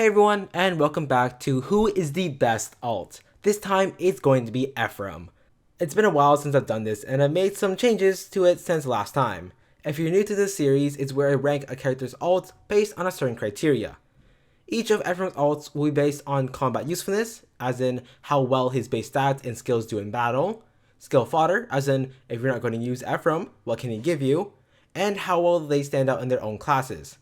Hey everyone, and welcome back to Who is the Best Alt. This time it's going to be Ephraim. It's been a while since I've done this, and I've made some changes to it since last time. If you're new to this series, it's where I rank a character's alt based on a certain criteria. Each of Ephraim's alts will be based on combat usefulness, as in how well his base stats and skills do in battle, skill fodder, as in if you're not going to use Ephraim, what can he give you, and how well they stand out in their own classes.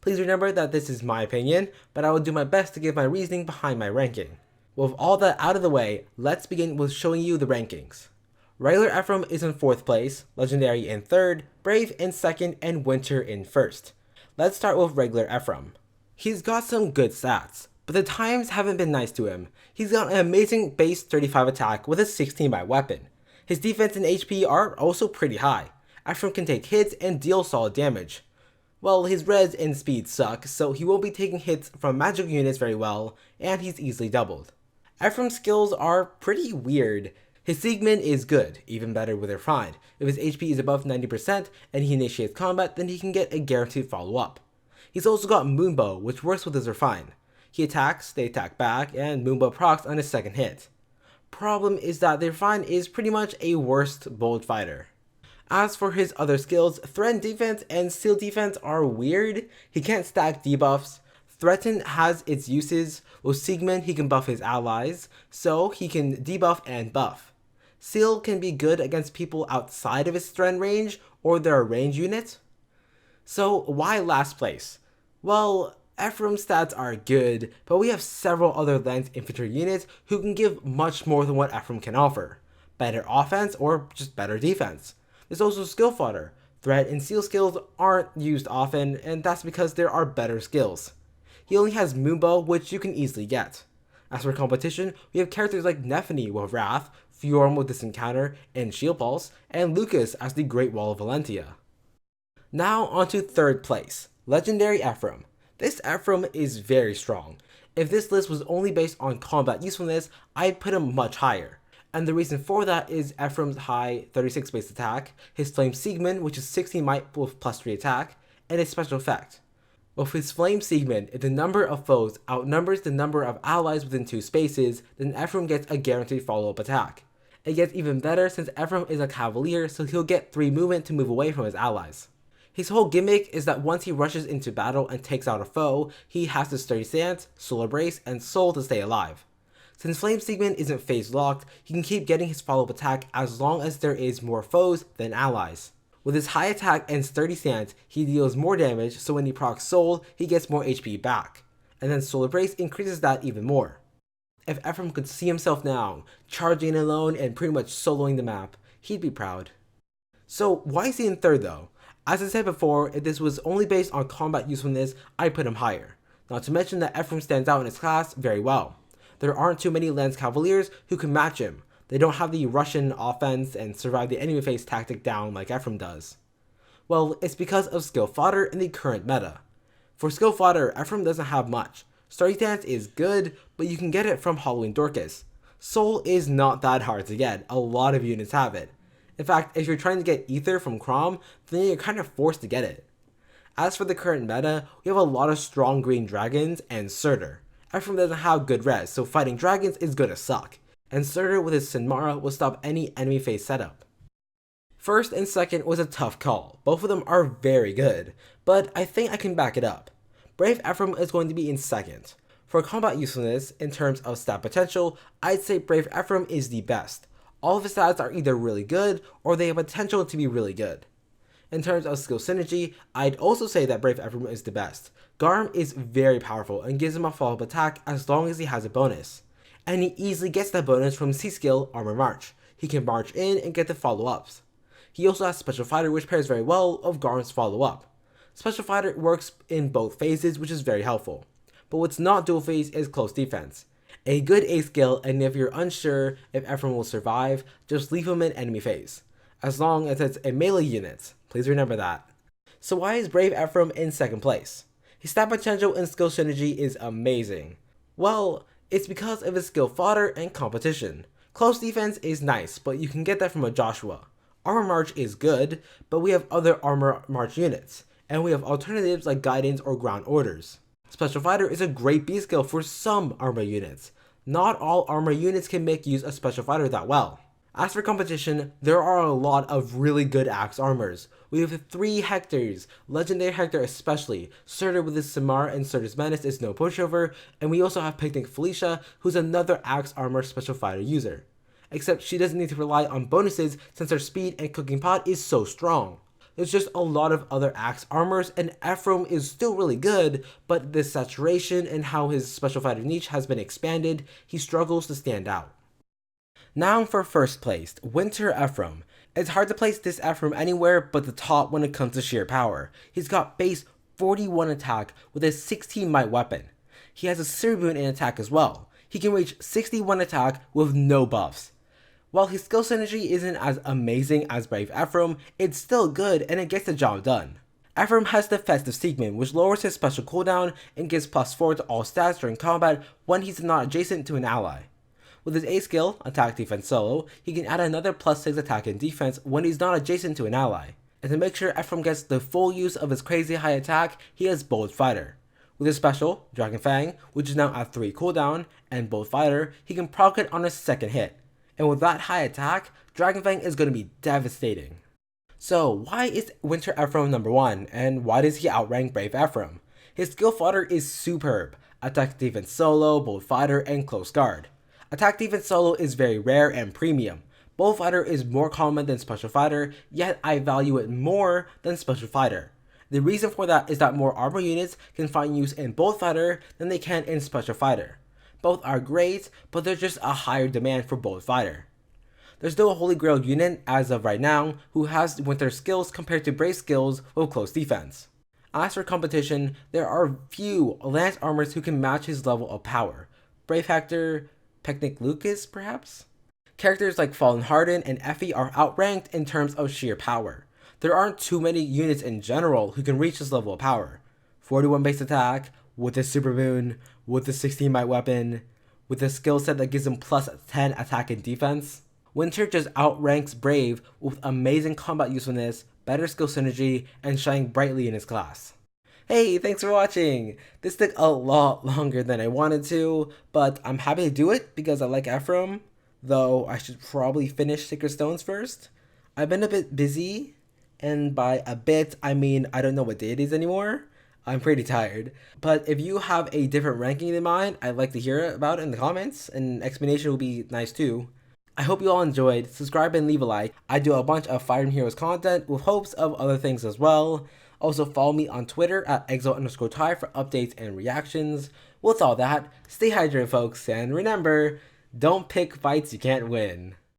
Please remember that this is my opinion, but I will do my best to give my reasoning behind my ranking. With all that out of the way, let's begin with showing you the rankings. Regular Ephraim is in 4th place, Legendary in 3rd, Brave in 2nd, and Winter in 1st. Let's start with regular Ephraim. He's got some good stats, but the times haven't been nice to him. He's got an amazing base 35 attack with a 16 by weapon. His defense and HP are also pretty high. Ephraim can take hits and deal solid damage. Well, his res and speed suck, so he won't be taking hits from magical units very well, and he's easily doubled. Ephraim's skills are pretty weird. His Siegmund is good, even better with Refined. If his HP is above 90% and he initiates combat, then he can get a guaranteed follow-up. He's also got Moonbow, which works with his Refine. He attacks, they attack back, and Moonbow procs on his second hit. Problem is that the Refine is pretty much a worst bold fighter. As for his other skills, Threaten Defense and Seal Defense are weird. He can't stack debuffs. Threaten has its uses. With Siegmund, he can buff his allies, so he can debuff and buff. Seal can be good against people outside of his threat range or their range unit. So why last place? Well, Ephraim's stats are good, but we have several other lance infantry units who can give much more than what Ephraim can offer. Better offense or just better defense. There's also skill fodder. Threat and seal skills aren't used often, and that's because there are better skills. He only has Moonbow, which you can easily get. As for competition, we have characters like Nephany with Wrath, Fjorm with Disencounter and Shield Pulse, and Lucas as the Great Wall of Valentia. Now onto 3rd place, Legendary Ephraim. This Ephraim is very strong. If this list was only based on combat usefulness, I'd put him much higher. And the reason for that is Ephraim's high 36 base attack, his Flame Siegmund, which is 16 might with plus 3 attack, and his special effect. With his Flame Siegmund, if the number of foes outnumbers the number of allies within 2 spaces, then Ephraim gets a guaranteed follow-up attack. It gets even better since Ephraim is a cavalier, so he'll get 3 movement to move away from his allies. His whole gimmick is that once he rushes into battle and takes out a foe, he has the Sturdy Stance, Solar Brace, and Soul to stay alive. Since Flame Siegmund isn't phase locked, he can keep getting his follow-up attack as long as there is more foes than allies. With his high attack and sturdy stance, he deals more damage, so when he procs Soul, he gets more HP back. And then Solar Brace increases that even more. If Ephraim could see himself now, charging alone and pretty much soloing the map, he'd be proud. So why is he in 3rd though? As I said before, if this was only based on combat usefulness, I'd put him higher. Not to mention that Ephraim stands out in his class very well. There aren't too many Lance Cavaliers who can match him. They don't have the Russian offense and survive the enemy phase tactic down like Ephraim does. Well, it's because of skill fodder in the current meta. For skill fodder, Ephraim doesn't have much. Sturdy Stance is good, but you can get it from Halloween Dorcas. Soul is not that hard to get, a lot of units have it. In fact, if you're trying to get Ether from Crom, then you're kind of forced to get it. As for the current meta, we have a lot of strong green dragons and Surtur. Ephraim doesn't have good res, so fighting dragons is gonna suck, and Surtur with his Sinmara will stop any enemy phase setup. 1st and 2nd was a tough call, both of them are very good, but I think I can back it up. Brave Ephraim is going to be in 2nd. For combat usefulness, in terms of stat potential, I'd say Brave Ephraim is the best. All of his stats are either really good, or they have potential to be really good. In terms of skill synergy, I'd also say that Brave Ephraim is the best. Garm is very powerful and gives him a follow-up attack as long as he has a bonus. And he easily gets that bonus from C-skill Armor March. He can march in and get the follow-ups. He also has Special Fighter, which pairs very well of Garm's follow-up. Special Fighter works in both phases, which is very helpful. But what's not dual phase is Close Defense. A good A skill, and if you're unsure if Ephraim will survive, just leave him in enemy phase. As long as it's a melee unit, please remember that. So why is Brave Ephraim in 2nd place? His stat potential and skill synergy is amazing. Well, it's because of his skill fodder and competition. Close defense is nice, but you can get that from a Joshua. Armor March is good, but we have other Armor March units, and we have alternatives like Guidance or Ground Orders. Special Fighter is a great B skill for some armor units. Not all armor units can make use of Special Fighter that well. As for competition, there are a lot of really good axe armors. We have 3 Hectors, Legendary Hector especially, started with his Samar and Certus Menace is no pushover, and we also have Picnic Felicia, who's another axe armor Special Fighter user. Except she doesn't need to rely on bonuses since her speed and cooking pot is so strong. There's just a lot of other axe armors, and Ephraim is still really good, but the saturation and how his Special Fighter niche has been expanded, he struggles to stand out. Now for first place, Winter Ephraim. It's hard to place this Ephraim anywhere but the top when it comes to sheer power. He's got base 41 attack with a 16 might weapon. He has a Silver Boon in attack as well. He can reach 61 attack with no buffs. While his skill synergy isn't as amazing as Brave Ephraim, it's still good and it gets the job done. Ephraim has the Festive Segment, which lowers his special cooldown and gives +4 to all stats during combat when he's not adjacent to an ally. With his A skill, Attack Defense Solo, he can add another +6 attack and defense when he's not adjacent to an ally. And to make sure Ephraim gets the full use of his crazy high attack, he has Bold Fighter. With his special, Dragon Fang, which is now at 3 cooldown, and Bold Fighter, he can proc it on his second hit. And with that high attack, Dragon Fang is going to be devastating. So why is Winter Ephraim number 1, and why does he outrank Brave Ephraim? His skill fodder is superb. Attack Defense Solo, Bold Fighter, and Close Guard. Attack Defense Solo is very rare and premium. Bold Fighter is more common than Special Fighter, yet I value it more than Special Fighter. The reason for that is that more armor units can find use in Bold Fighter than they can in Special Fighter. Both are great, but there's just a higher demand for Bold Fighter. There's no Holy Grail unit as of right now who has Winter skills compared to Brave skills with close defense. As for competition, there are few Lance armors who can match his level of power. Brave Hector, Picnic Lucas, perhaps? Characters like Fallen Harden and Effie are outranked in terms of sheer power. There aren't too many units in general who can reach this level of power. 41 base attack, with a Super Boon, with a 16 might weapon, with a skill set that gives him +10 attack and defense. Winter just outranks Brave with amazing combat usefulness, better skill synergy, and shining brightly in his class. Hey, thanks for watching! This took a lot longer than I wanted to, but I'm happy to do it because I like Ephraim, though I should probably finish Sacred Stones first. I've been a bit busy, and by a bit, I mean I don't know what day it is anymore. I'm pretty tired. But if you have a different ranking than mine, I'd like to hear about it in the comments, and explanation would be nice too. I hope you all enjoyed. Subscribe and leave a like. I do a bunch of Fire Emblem Heroes content with hopes of other things as well. Also follow me on Twitter at exo_ty for updates and reactions. With all that, stay hydrated folks, and remember, don't pick fights you can't win.